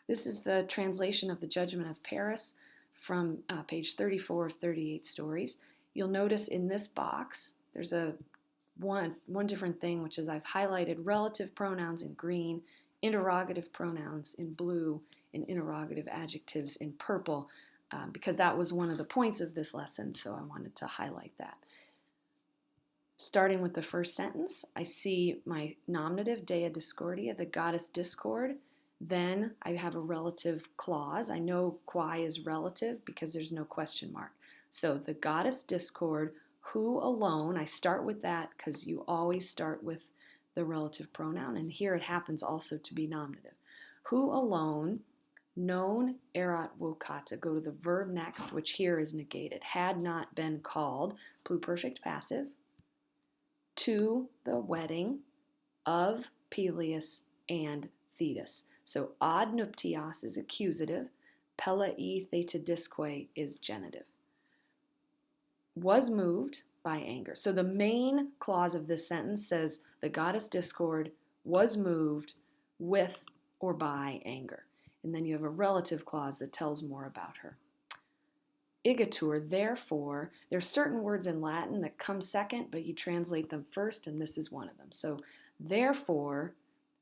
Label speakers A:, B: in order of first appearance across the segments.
A: This is the translation of the Judgment of Paris from page 34 of 38 Stories. You'll notice in this box, there's one different thing, which is I've highlighted relative pronouns in green, interrogative pronouns in blue, and interrogative adjectives in purple, because that was one of the points of this lesson, so I wanted to highlight that. Starting with the first sentence, I see my nominative, Dea Discordia, the goddess Discord. Then I have a relative clause. I know quae is relative because there's no question mark. So the goddess Discord, who alone, I start with that because you always start with the relative pronoun, and here it happens also to be nominative. Who alone, non erat vocata, go to the verb next, which here is negated, had not been called, pluperfect passive, to the wedding of Peleus and Thetis. So ad nuptias is accusative, pelei theta disque is genitive. Was moved by anger. So the main clause of this sentence says the goddess Discord was moved with or by anger. And then you have a relative clause that tells more about her. Igitur, therefore, there's certain words in Latin that come second, but you translate them first, and this is one of them. So, therefore,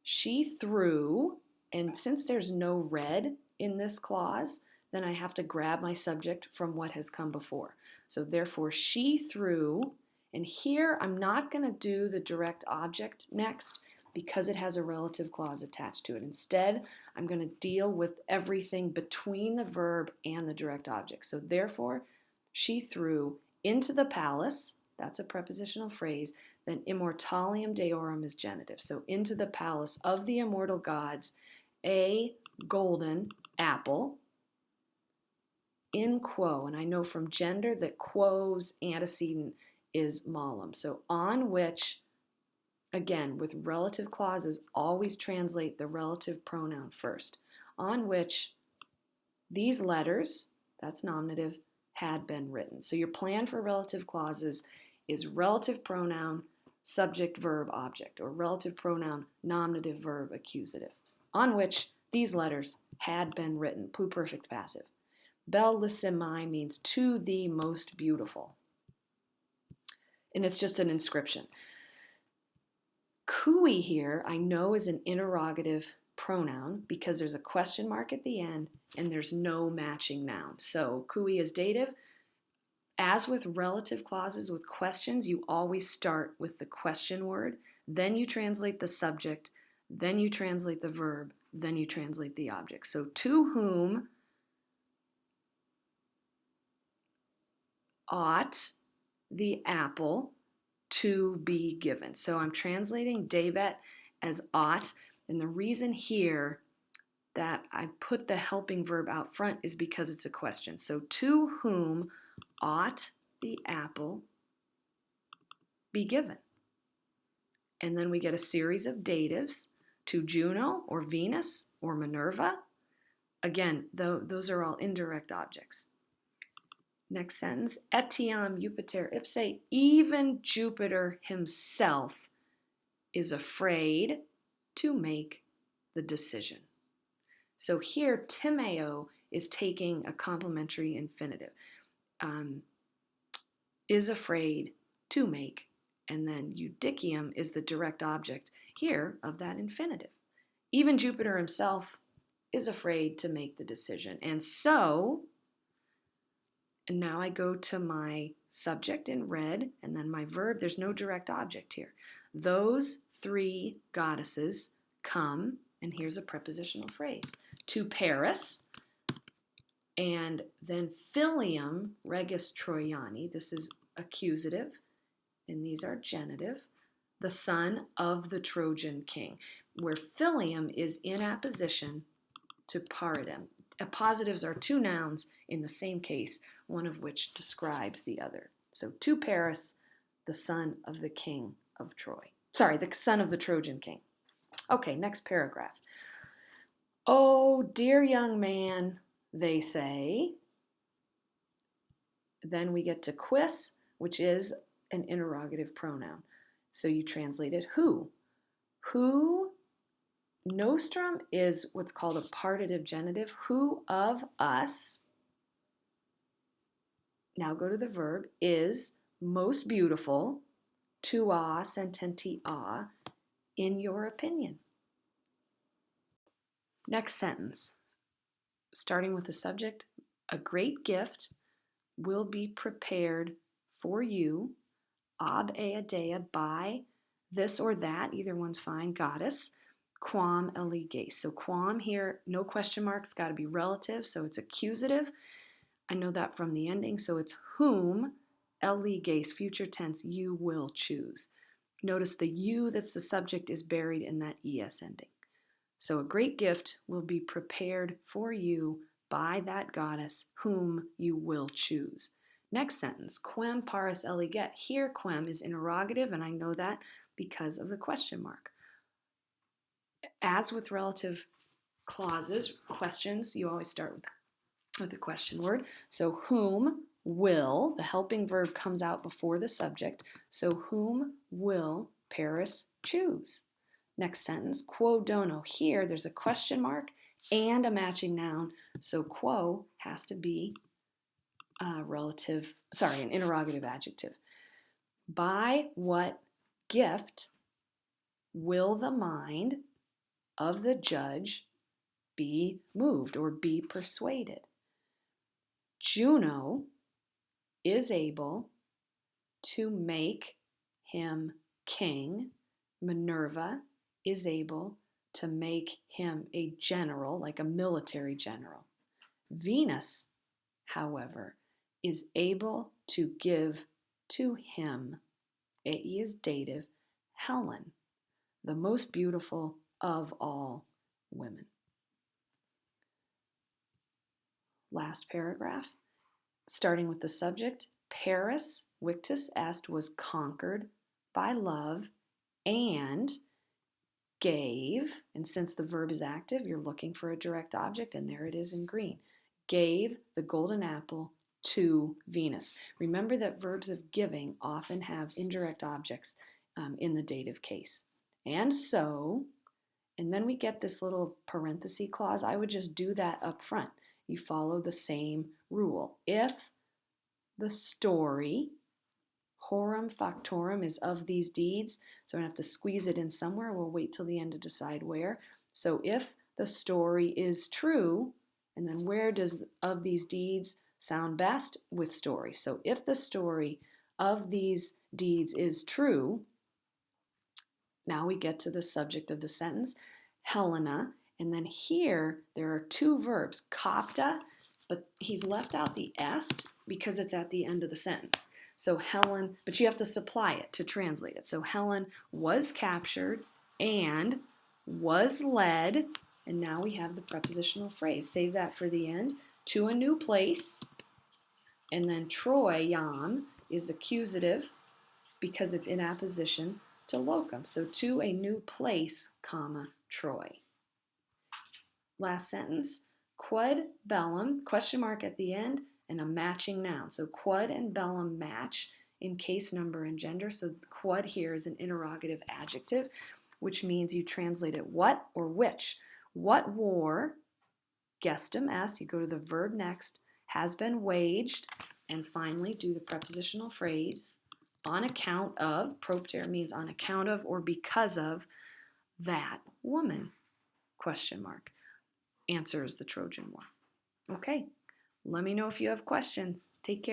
A: she threw, and since there's no red in this clause, then I have to grab my subject from what has come before. So, therefore, she threw, and here I'm not going to do the direct object next because it has a relative clause attached to it. Instead, I'm going to deal with everything between the verb and the direct object. So therefore, she threw into the palace, that's a prepositional phrase, then immortalium deorum is genitive. So into the palace of the immortal gods, a golden apple, in quo, and I know from gender that quo's antecedent is malum. So on which, again, with relative clauses, always translate the relative pronoun first. On which these letters, that's nominative, had been written. So your plan for relative clauses is relative pronoun, subject, verb, object, or relative pronoun, nominative, verb, accusative. On which these letters had been written, pluperfect passive. Bellissimai means to the most beautiful. And it's just an inscription. Cui here, I know, is an interrogative pronoun because there's a question mark at the end and there's no matching noun. So cui is dative. As with relative clauses with questions, you always start with the question word, then you translate the subject, then you translate the verb, then you translate the object. So to whom ought the apple to be given. So I'm translating debet as ought, and the reason here that I put the helping verb out front is because it's a question. So to whom ought the apple be given? And then we get a series of datives, to Juno or Venus or Minerva. Again, those are all indirect objects. Next sentence, etiam Jupiter ipse, even Jupiter himself is afraid to make the decision. So here, timeo is taking a complementary infinitive. Is afraid to make, and then eudicium is the direct object here of that infinitive. Even Jupiter himself is afraid to make the decision. And so, and now I go to my subject in red, and then my verb. There's no direct object here. Those three goddesses come, and here's a prepositional phrase, to Paris, and then filium regis Troiani, this is accusative, and these are genitive, the son of the Trojan king, where filium is in apposition to paradem. Appositives are two nouns in the same case, one of which describes the other. So to Paris, the son of the king of Troy. Sorry, the son of the Trojan king. Okay, next paragraph. Oh, dear young man, they say. Then we get to quis, which is an interrogative pronoun. So you translate it who. Who Nostrum is what's called a partitive genitive. Who of us, now go to the verb, is most beautiful, tua sententia, in your opinion? Next sentence, starting with the subject, a great gift will be prepared for you, ab ea dea, by this or that, either one's fine, goddess, quam eliges. So quam here, no question mark, it's got to be relative, so it's accusative. I know that from the ending, so it's whom, eliges, future tense, you will choose. Notice the you that's the subject is buried in that es ending. So a great gift will be prepared for you by that goddess whom you will choose. Next sentence, quem paris eliget. Here, quem is interrogative, and I know that because of the question mark. As with relative clauses, questions, you always start with the question word. So whom will, the helping verb comes out before the subject. So whom will Paris choose? Next sentence, quo dono. Here, there's a question mark and a matching noun. So quo has to be an interrogative adjective. By what gift will the mind of the judge be moved or be persuaded? Juno is able to make him king. Minerva is able to make him a general, like a military general. Venus, however, is able to give to him, ae is dative, Helen, the most beautiful of all women. Last paragraph, starting with the subject, Paris, victus est, was conquered by love and gave, and since the verb is active, you're looking for a direct object, and there it is in green, gave the golden apple to Venus. Remember that verbs of giving often have indirect objects in the dative case. And so, and then we get this little parenthesis clause. I would just do that up front. You follow the same rule. If the story, horum factorum, is of these deeds, so I'm going to have to squeeze it in somewhere. We'll wait till the end to decide where. So if the story is true, and then where does of these deeds sound best? With story. So if the story of these deeds is true, now we get to the subject of the sentence, Helena, and then here there are two verbs, kapta, but he's left out the est because it's at the end of the sentence. So Helen, but you have to supply it to translate it. So Helen was captured and was led, and now we have the prepositional phrase. Save that for the end. To a new place, and then Troion is accusative because it's in apposition to locum. So to a new place, comma, Troy. Last sentence, quod bellum, question mark at the end, and a matching noun. So quod and bellum match in case, number, and gender. So quod here is an interrogative adjective, which means you translate it what or which. What war, gestum est, you go to the verb next, has been waged, and finally do the prepositional phrase, on account of, propter means on account of or because of that woman, question mark. Answer is the Trojan War. Okay, let me know if you have questions. Take care.